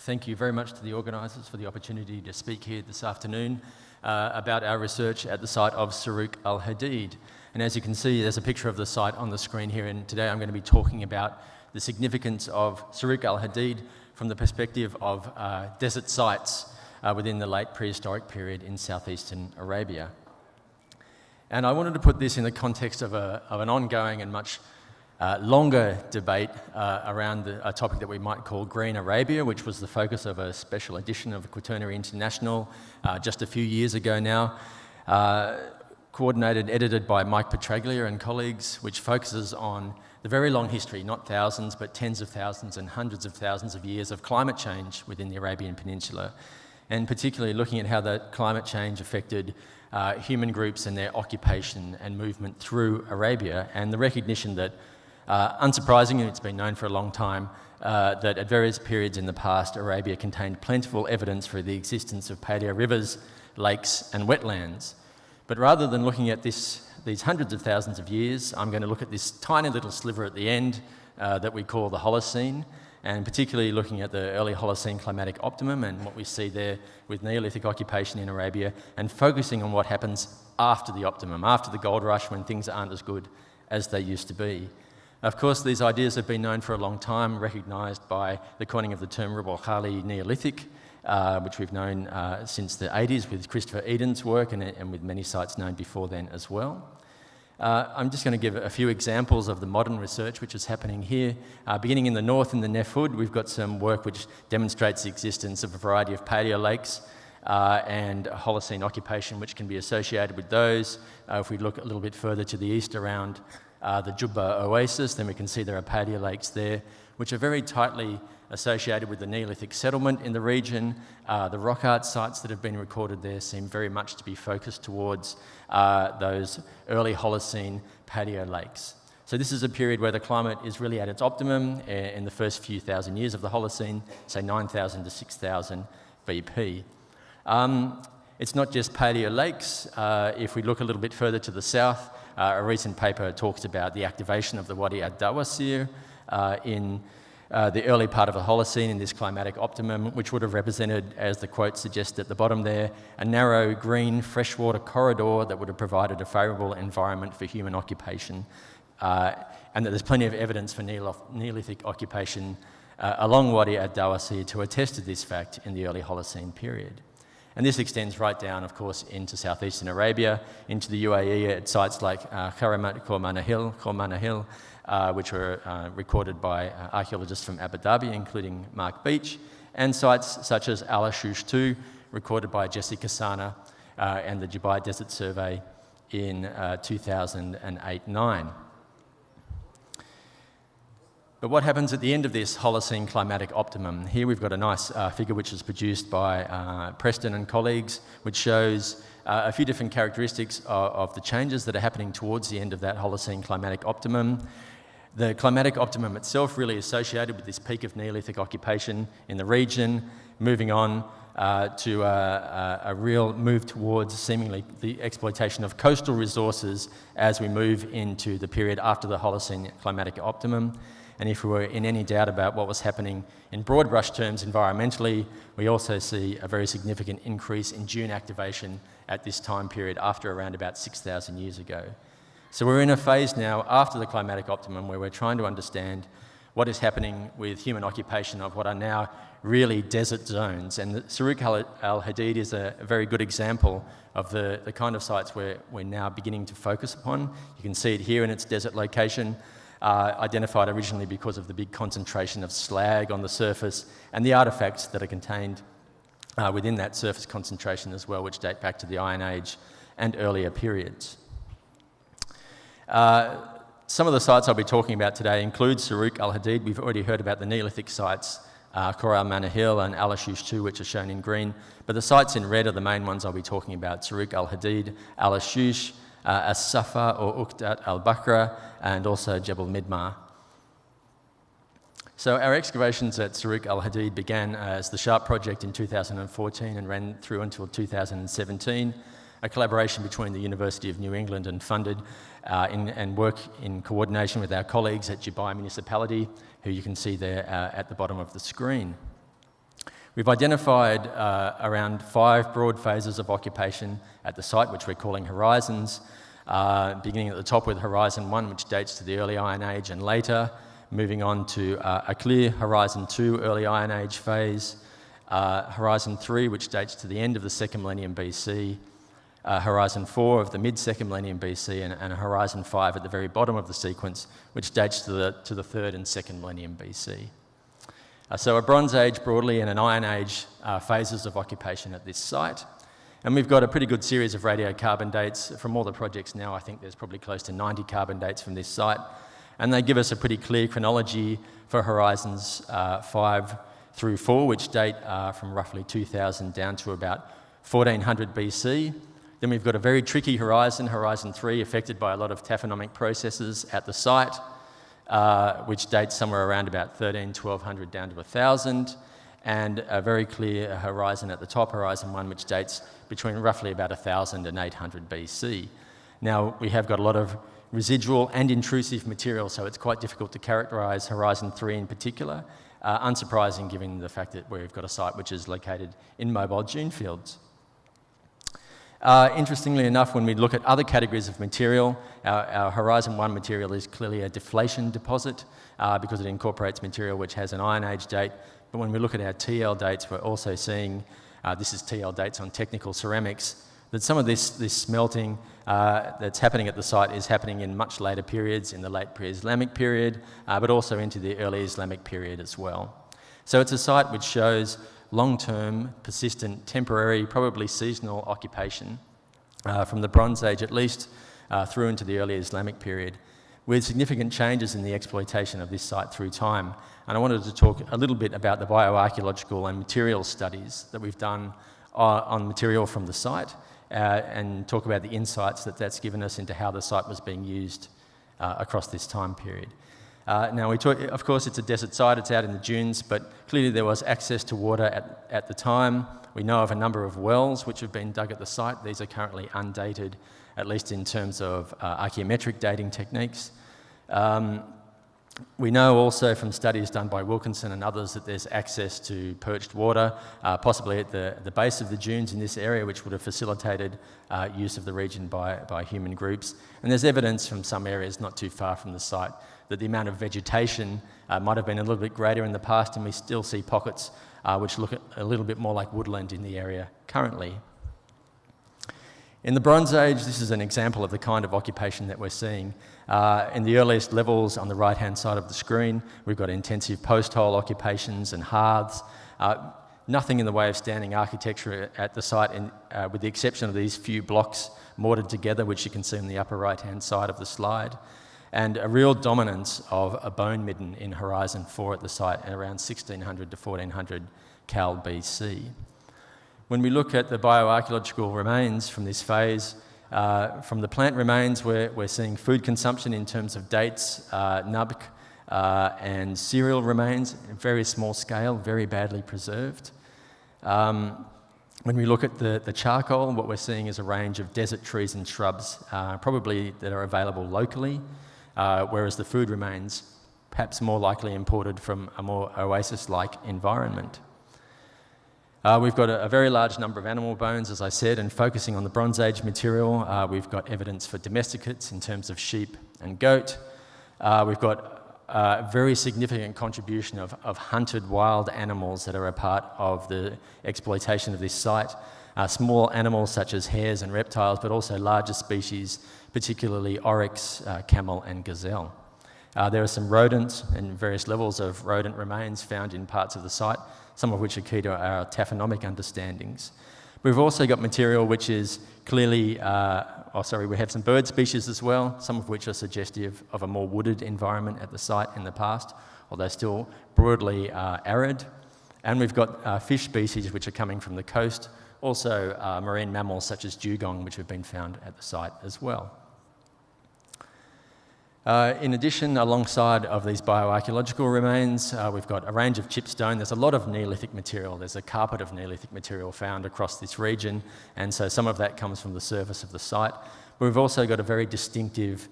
Thank you very much to the organisers for the opportunity to speak here this afternoon about our research at the site of Saruq al-Hadid. And as you can see, there's a picture of the site on the screen here, and today I'm going to be talking about the significance of Saruq al-Hadid from the perspective of desert sites within the late prehistoric period in southeastern Arabia. And I wanted to put this in the context of an ongoing and much longer debate around a topic that we might call Green Arabia, which was the focus of a special edition of Quaternary International just a few years ago now, coordinated, edited by Mike Petraglia and colleagues, which focuses on the very long history, not thousands, but tens of thousands and hundreds of thousands of years of climate change within the Arabian Peninsula, and particularly looking at how that climate change affected human groups and their occupation and movement through Arabia, and the recognition that, unsurprisingly, it's been known for a long time, that at various periods in the past, Arabia contained plentiful evidence for the existence of paleo rivers, lakes, and wetlands. But rather than looking at these hundreds of thousands of years, I'm going to look at this tiny little sliver at the end that we call the Holocene, and particularly looking at the early Holocene climatic optimum and what we see there with Neolithic occupation in Arabia, and focusing on what happens after the optimum, after the gold rush, when things aren't as good as they used to be. Of course, these ideas have been known for a long time, recognised by the coining of the term Rubal-Khali Neolithic, which we've known since the 80s with Christopher Eden's work and with many sites known before then as well. I'm just going to give a few examples of the modern research which is happening here. Beginning in the north in the Nefud, we've got some work which demonstrates the existence of a variety of paleo lakes and Holocene occupation which can be associated with those. If we look a little bit further to the east around the Jubba Oasis, then we can see there are paleo lakes there, which are very tightly associated with the Neolithic settlement in the region. The rock art sites that have been recorded there seem very much to be focused towards those early Holocene paleo lakes. So this is a period where the climate is really at its optimum in the first few thousand years of the Holocene, say 9,000 to 6,000 VP. It's not just paleo lakes. If we look a little bit further to the south, a recent paper talks about the activation of the Wadi ad-Dawasir in the early part of the Holocene in this climatic optimum, which would have represented, as the quote suggests at the bottom there, a narrow green freshwater corridor that would have provided a favourable environment for human occupation, and that there's plenty of evidence for Neolithic occupation along Wadi ad-Dawasir to attest to this fact in the early Holocene period. And this extends right down, of course, into southeastern Arabia, into the UAE at sites like Kharamat Khormanahil, which were recorded by archaeologists from Abu Dhabi, including Mark Beach, and sites such as al-Ashush 2, recorded by Jessica Sana and the Dubai Desert Survey in 2008-9. But what happens at the end of this Holocene climatic optimum? Here we've got a nice figure which is produced by Preston and colleagues, which shows a few different characteristics of the changes that are happening towards the end of that Holocene climatic optimum. The climatic optimum itself really associated with this peak of Neolithic occupation in the region, moving on to a real move towards seemingly the exploitation of coastal resources as we move into the period after the Holocene climatic optimum. And if we were in any doubt about what was happening in broad brush terms environmentally, we also see a very significant increase in dune activation at this time period after around about 6,000 years ago. So we're in a phase now after the climatic optimum where we're trying to understand what is happening with human occupation of what are now really desert zones. And the Saruq al-Hadid is a very good example of the kind of sites where we're now beginning to focus upon. You can see it here in its desert location, identified originally because of the big concentration of slag on the surface and the artefacts that are contained within that surface concentration as well, which date back to the Iron Age and earlier periods. Some of the sites I'll be talking about today include Saruq al-Hadid. We've already heard about the Neolithic sites, Khormanahil and al-Ashush 2, which are shown in green, but the sites in red are the main ones I'll be talking about: Saruq al-Hadid, al-Ashush, As-Safa or Uqdat al-Bakra, and also Jebel Midmar. So our excavations at Saruq al-Hadid began as the SHARP project in 2014 and ran through until 2017, a collaboration between the University of New England and funded and work in coordination with our colleagues at Dubai Municipality, who you can see there at the bottom of the screen. We've identified around 5 broad phases of occupation at the site, which we're calling horizons, beginning at the top with Horizon 1, which dates to the Early Iron Age and later, moving on to a clear Horizon 2 Early Iron Age phase, Horizon 3, which dates to the end of the 2nd millennium BC, Horizon 4 of the mid-2nd millennium BC, and Horizon 5 at the very bottom of the sequence, which dates to the 3rd and 2nd millennium BC. So a Bronze Age broadly and an Iron Age phases of occupation at this site. And we've got a pretty good series of radiocarbon dates. From all the projects now, I think there's probably close to 90 carbon dates from this site. And they give us a pretty clear chronology for Horizons 5 through 4, which date from roughly 2000 down to about 1400 BC. Then we've got a very tricky horizon, Horizon 3, affected by a lot of taphonomic processes at the site, which dates somewhere around about 1200 down to 1000, and a very clear horizon at the top, Horizon 1, which dates between roughly about 1000 and 800 BC. Now, we have got a lot of residual and intrusive material, so it's quite difficult to characterise Horizon 3 in particular, unsurprising given the fact that we've got a site which is located in mobile dune fields. Interestingly enough, when we look at other categories of material, our Horizon 1 material is clearly a deflation deposit because it incorporates material which has an Iron Age date. But when we look at our TL dates, we're also seeing, this is TL dates on technical ceramics, that some of this smelting that's happening at the site is happening in much later periods, in the late pre-Islamic period, but also into the early Islamic period as well. So it's a site which shows long-term, persistent, temporary, probably seasonal occupation from the Bronze Age at least through into the early Islamic period, with significant changes in the exploitation of this site through time. And I wanted to talk a little bit about the bioarchaeological and material studies that we've done on material from the site and talk about the insights that that's given us into how the site was being used across this time period. Now, of course, it's a desert site, it's out in the dunes, but clearly there was access to water at the time. We know of a number of wells which have been dug at the site. These are currently undated, at least in terms of archaeometric dating techniques. We know also from studies done by Wilkinson and others that there's access to perched water, possibly at the base of the dunes in this area, which would have facilitated use of the region by human groups. And there's evidence from some areas not too far from the site that the amount of vegetation might have been a little bit greater in the past, and we still see pockets which look a little bit more like woodland in the area currently. In the Bronze Age, this is an example of the kind of occupation that we're seeing. In the earliest levels on the right-hand side of the screen, we've got intensive post-hole occupations and hearths. Nothing in the way of standing architecture at the site, with the exception of these few blocks mortared together, which you can see on the upper right-hand side of the slide, and a real dominance of a bone midden in Horizon 4 at the site at around 1600 to 1400 Cal BC. When we look at the bioarchaeological remains from this phase, from the plant remains, we're seeing food consumption in terms of dates, nubk, and cereal remains, very small scale, very badly preserved. When we look at the charcoal, what we're seeing is a range of desert trees and shrubs, probably that are available locally, whereas the food remains perhaps more likely imported from a more oasis-like environment. We've got a very large number of animal bones, as I said, and focusing on the Bronze Age material, we've got evidence for domesticates in terms of sheep and goat. We've got a very significant contribution of hunted wild animals that are a part of the exploitation of this site. Small animals such as hares and reptiles, but also larger species, particularly oryx, camel and gazelle. There are some rodents and various levels of rodent remains found in parts of the site, some of which are key to our taphonomic understandings. We've also got material which is clearly, we have some bird species as well, some of which are suggestive of a more wooded environment at the site in the past, although still broadly arid. And we've got fish species which are coming from the coast, also marine mammals such as dugong, which have been found at the site as well. In addition, alongside of these bioarchaeological remains, we've got a range of chipstone. There's a lot of Neolithic material. There's a carpet of Neolithic material found across this region, and so some of that comes from the surface of the site. But we've also got a very distinctive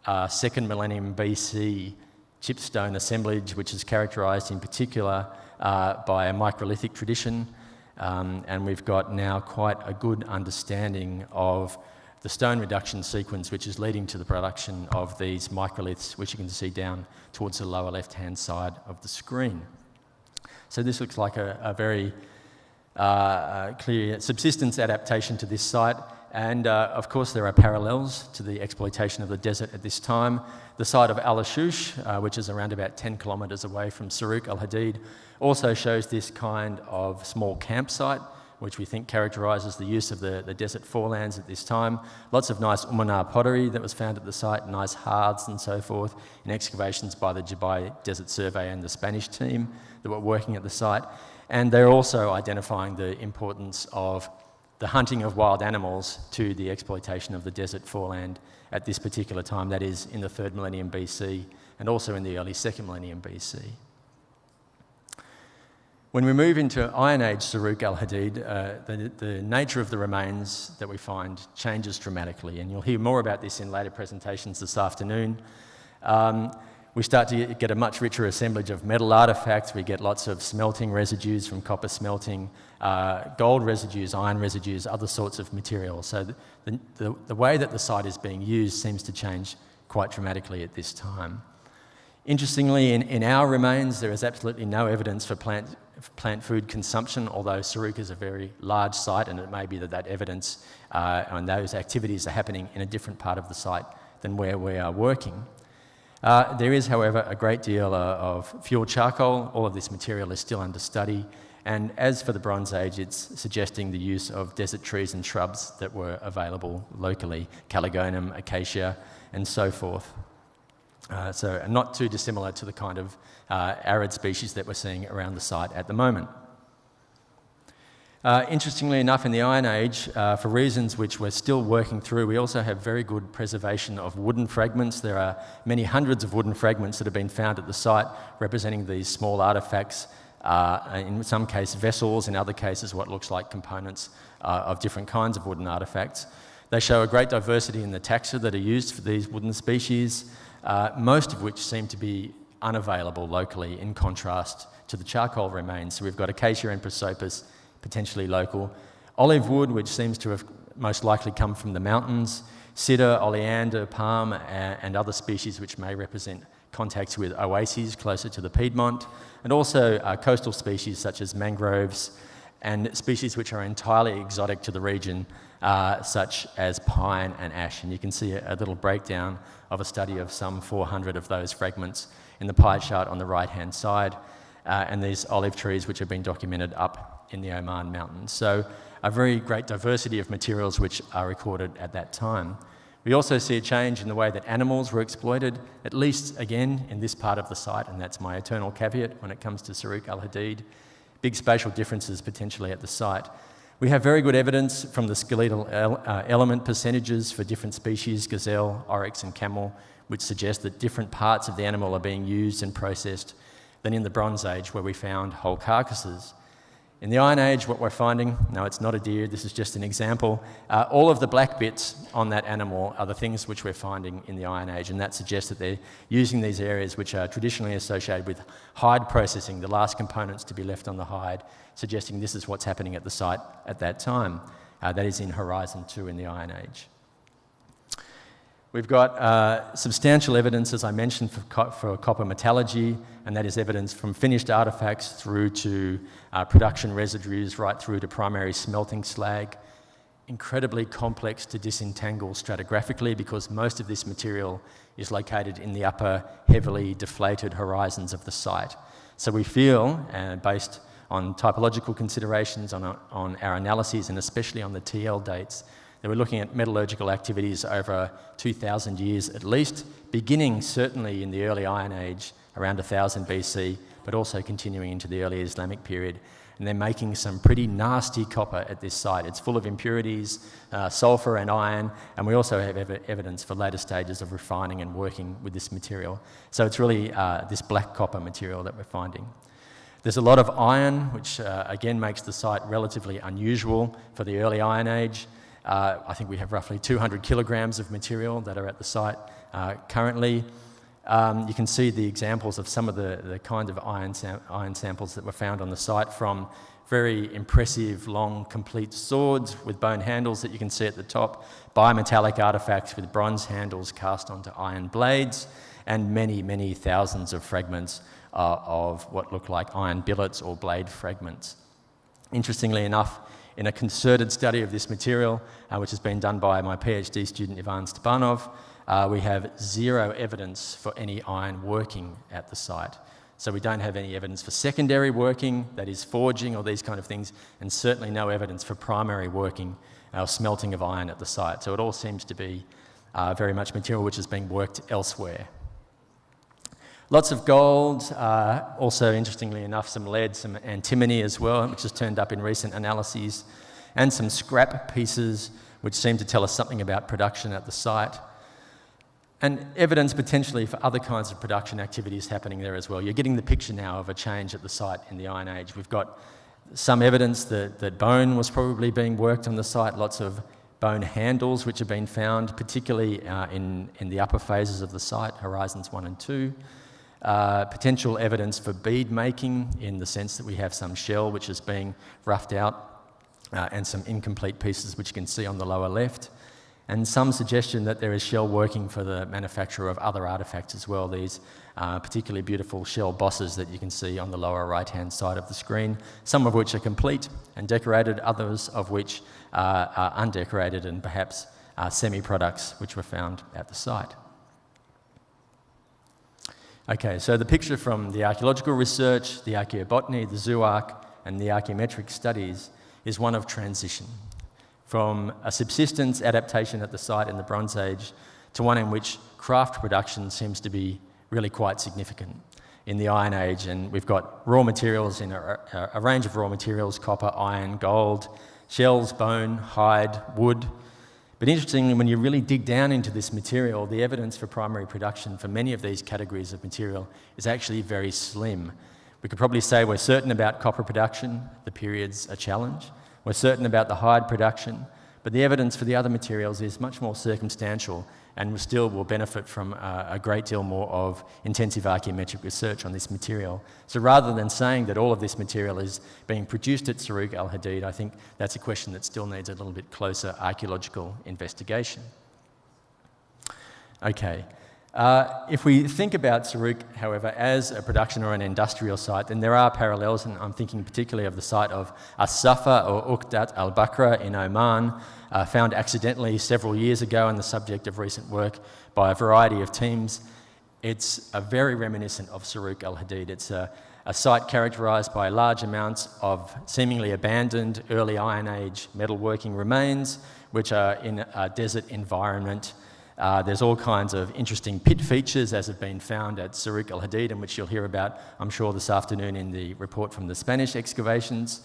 2nd millennium BC chipstone assemblage, which is characterised in particular by a microlithic tradition, and we've got now quite a good understanding of the stone reduction sequence which is leading to the production of these microliths, which you can see down towards the lower left-hand side of the screen. So this looks like a very clear subsistence adaptation to this site, and of course there are parallels to the exploitation of the desert at this time. The site of al-Hadid, which is around about 10 kilometres away from Saruq al-Hadid, also shows this kind of small campsite, which we think characterises the use of the desert forelands at this time. Lots of nice Umunar pottery that was found at the site, nice hearths and so forth, in excavations by the Dubai Desert Survey and the Spanish team that were working at the site. And they're also identifying the importance of the hunting of wild animals to the exploitation of the desert foreland at this particular time, that is in the 3rd millennium BC and also in the early 2nd millennium BC. When we move into Iron Age Saruq al-Hadid, the nature of the remains that we find changes dramatically, and you'll hear more about this in later presentations this afternoon. We start to get a much richer assemblage of metal artefacts. We get lots of smelting residues from copper smelting, gold residues, iron residues, other sorts of materials. So the way that the site is being used seems to change quite dramatically at this time. Interestingly, in our remains, there is absolutely no evidence for plant food consumption, although Saruq is a very large site, and it may be that evidence and those activities are happening in a different part of the site than where we are working. There is, however, a great deal of fuel charcoal. All of this material is still under study, and as for the Bronze Age, it's suggesting the use of desert trees and shrubs that were available locally, Caligonum, acacia, and so forth. So not too dissimilar to the kind of arid species that we're seeing around the site at the moment. Interestingly enough, in the Iron Age, for reasons which we're still working through, we also have very good preservation of wooden fragments. There are many hundreds of wooden fragments that have been found at the site representing these small artefacts, in some cases vessels, in other cases what looks like components of different kinds of wooden artefacts. They show a great diversity in the taxa that are used for these wooden species, most of which seem to be unavailable locally in contrast to the charcoal remains. So we've got acacia and prosopis, potentially local. Olive wood, which seems to have most likely come from the mountains. Cedar, oleander, palm, and other species which may represent contacts with oases closer to the Piedmont. And also coastal species such as mangroves and species which are entirely exotic to the region, such as pine and ash. And you can see a little breakdown of a study of some 400 of those fragments in the pie chart on the right-hand side, and these olive trees which have been documented up in the Oman Mountains. So a very great diversity of materials which are recorded at that time. We also see a change in the way that animals were exploited, at least again in this part of the site, and that's my eternal caveat when it comes to Saruq al-Hadid. Big spatial differences potentially at the site. We have very good evidence from the skeletal element percentages for different species, gazelle, oryx and camel, which suggest that different parts of the animal are being used and processed than in the Bronze Age, where we found whole carcasses. In the Iron Age, what we're finding, no, it's not a deer, this is just an example, all of the black bits on that animal are the things which we're finding in the Iron Age, and that suggests that they're using these areas which are traditionally associated with hide processing, the last components to be left on the hide, suggesting this is what's happening at the site at that time. That is in Horizon 2 in the Iron Age. We've got substantial evidence, as I mentioned, for copper metallurgy, and that is evidence from finished artefacts through to production residues, right through to primary smelting slag. Incredibly complex to disentangle stratigraphically because most of this material is located in the upper, heavily deflated horizons of the site. So we feel, based on typological considerations, on our analyses, and especially on the TL dates, that we're looking at metallurgical activities over 2,000 years at least, beginning certainly in the early Iron Age, around 1000 BC, but also continuing into the early Islamic period. And they're making some pretty nasty copper at this site. It's full of impurities, sulfur and iron, and we also have evidence for later stages of refining and working with this material. So it's really this black copper material that we're finding. There's a lot of iron, which again makes the site relatively unusual for the early Iron Age. I think we have roughly 200 kilograms of material that are at the site currently. you can see the examples of some of the kind of iron samples that were found on the site, from very impressive, long, complete swords with bone handles that you can see at the top, bimetallic artifacts with bronze handles cast onto iron blades, and many, many thousands of fragments of what look like iron billets or blade fragments. Interestingly enough, in a concerted study of this material, which has been done by my PhD student Ivan Stepanov, we have zero evidence for any iron working at the site. So we don't have any evidence for secondary working, that is forging or these kind of things, and certainly no evidence for primary working or smelting of iron at the site. So it all seems to be very much material which is being worked elsewhere. Lots of gold, also interestingly enough some lead, some antimony as well, which has turned up in recent analyses, and some scrap pieces which seem to tell us something about production at the site, and evidence potentially for other kinds of production activities happening there as well. You're getting the picture now of a change at the site in the Iron Age. We've got some evidence that bone was probably being worked on the site, lots of bone handles which have been found, particularly in the upper phases of the site, horizons 1 and 2. Potential evidence for bead making, in the sense that we have some shell which is being roughed out and some incomplete pieces which you can see on the lower left, and some suggestion that there is shell working for the manufacture of other artefacts as well. These particularly beautiful shell bosses that you can see on the lower right-hand side of the screen, some of which are complete and decorated, others of which are undecorated and perhaps semi-products which were found at the site. Okay, so the picture from the archaeological research, the archaeobotany, the zooarch, and the archaeometric studies is one of transition, from a subsistence adaptation at the site in the Bronze Age to one in which craft production seems to be really quite significant in the Iron Age. And we've got raw materials in a range of raw materials: copper, iron, gold, shells, bone, hide, wood. But interestingly, when you really dig down into this material, the evidence for primary production for many of these categories of material is actually very slim. We could probably say we're certain about copper production, the period's a challenge. We're certain about the hide production, but the evidence for the other materials is much more circumstantial, and we still will benefit from a great deal more of intensive archaeometric research on this material. So rather than saying that all of this material is being produced at Saruq al-Hadid, I think that's a question that still needs a little bit closer archaeological investigation. Okay. If we think about Saruq, however, as a production or an industrial site, then there are parallels, and I'm thinking particularly of the site of As-Safa or Uqdat al-Bakra in Oman, found accidentally several years ago and the subject of recent work by a variety of teams. It's very reminiscent of Saruq al-Hadid. It's a site characterised by large amounts of seemingly abandoned early Iron Age metalworking remains, which are in a desert environment. There's all kinds of interesting pit features, as have been found at Saruq al-Hadid, and which you'll hear about, I'm sure, this afternoon in the report from the Spanish excavations.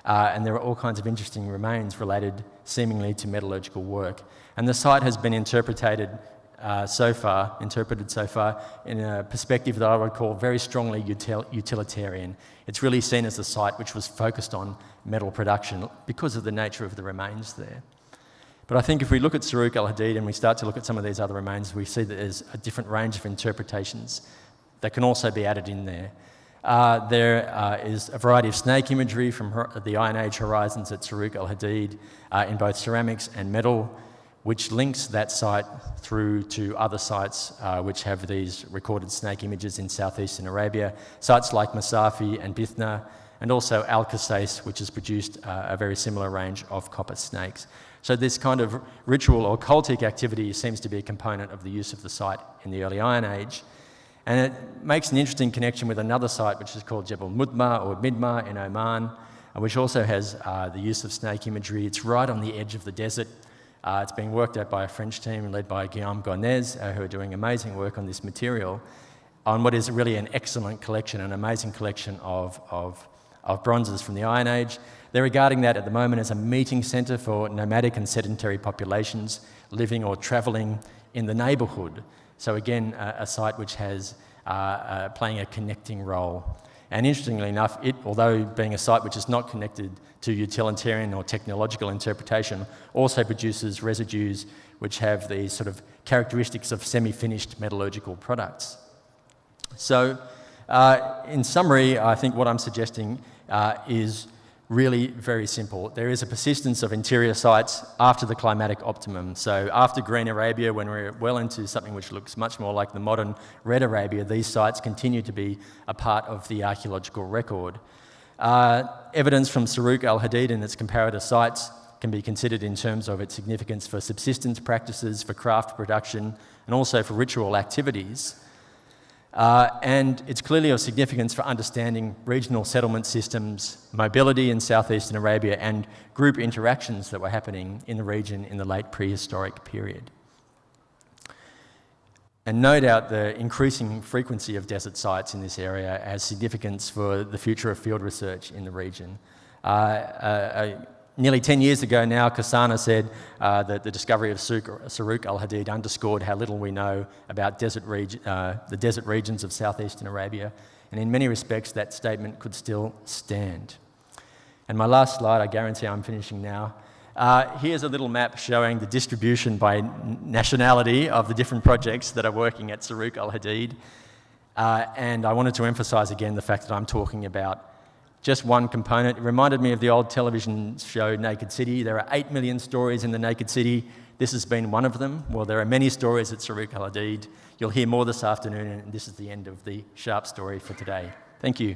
And there are all kinds of interesting remains related seemingly to metallurgical work. And the site has been interpreted so far in a perspective that I would call very strongly utilitarian. It's really seen as a site which was focused on metal production because of the nature of the remains there. But I think if we look at Saruq al-Hadid and we start to look at some of these other remains, we see that there's a different range of interpretations that can also be added in there. There is a variety of snake imagery from the Iron Age horizons at Saruq al-Hadid in both ceramics and metal, which links that site through to other sites which have these recorded snake images in southeastern Arabia, sites like Masafi and Bithna, and also Al-Qasais, which has produced a very similar range of copper snakes. So this kind of ritual or cultic activity seems to be a component of the use of the site in the early Iron Age. And it makes an interesting connection with another site which is called Jebel Mudma or Midma in Oman, which also has the use of snake imagery. It's right on the edge of the desert. It's being worked at by a French team led by Guillaume Gonez, who are doing amazing work on this material, on what is really an excellent collection, an amazing collection of bronzes from the Iron Age. They're regarding that at the moment as a meeting centre for nomadic and sedentary populations living or travelling in the neighbourhood. So again, a site which has playing a connecting role. And interestingly enough, although being a site which is not connected to utilitarian or technological interpretation, also produces residues which have these sort of characteristics of semi-finished metallurgical products. So, in summary, I think what I'm suggesting is really very simple. There is a persistence of interior sites after the climatic optimum. So after Green Arabia, when we're well into something which looks much more like the modern Red Arabia, these sites continue to be a part of the archaeological record. Evidence from Saruq al-Hadid and its comparator sites can be considered in terms of its significance for subsistence practices, for craft production, and also for ritual activities. And it's clearly of significance for understanding regional settlement systems, mobility in southeastern Arabia, and group interactions that were happening in the region in the late prehistoric period. And no doubt the increasing frequency of desert sites in this area has significance for the future of field research in the region. Nearly 10 years ago now, Kasana said that the discovery of Saruq al-Hadid underscored how little we know about the desert regions of southeastern Arabia, and in many respects that statement could still stand. And my last slide, I guarantee I'm finishing now. Here's a little map showing the distribution by nationality of the different projects that are working at Saruq al-Hadid, and I wanted to emphasise again the fact that I'm talking about just one component. It reminded me of the old television show Naked City. There are 8 million stories in the Naked City. This has been one of them. Well, there are many stories at Saruq al-Hadid. You'll hear more this afternoon, and this is the end of the sharp story for today. Thank you.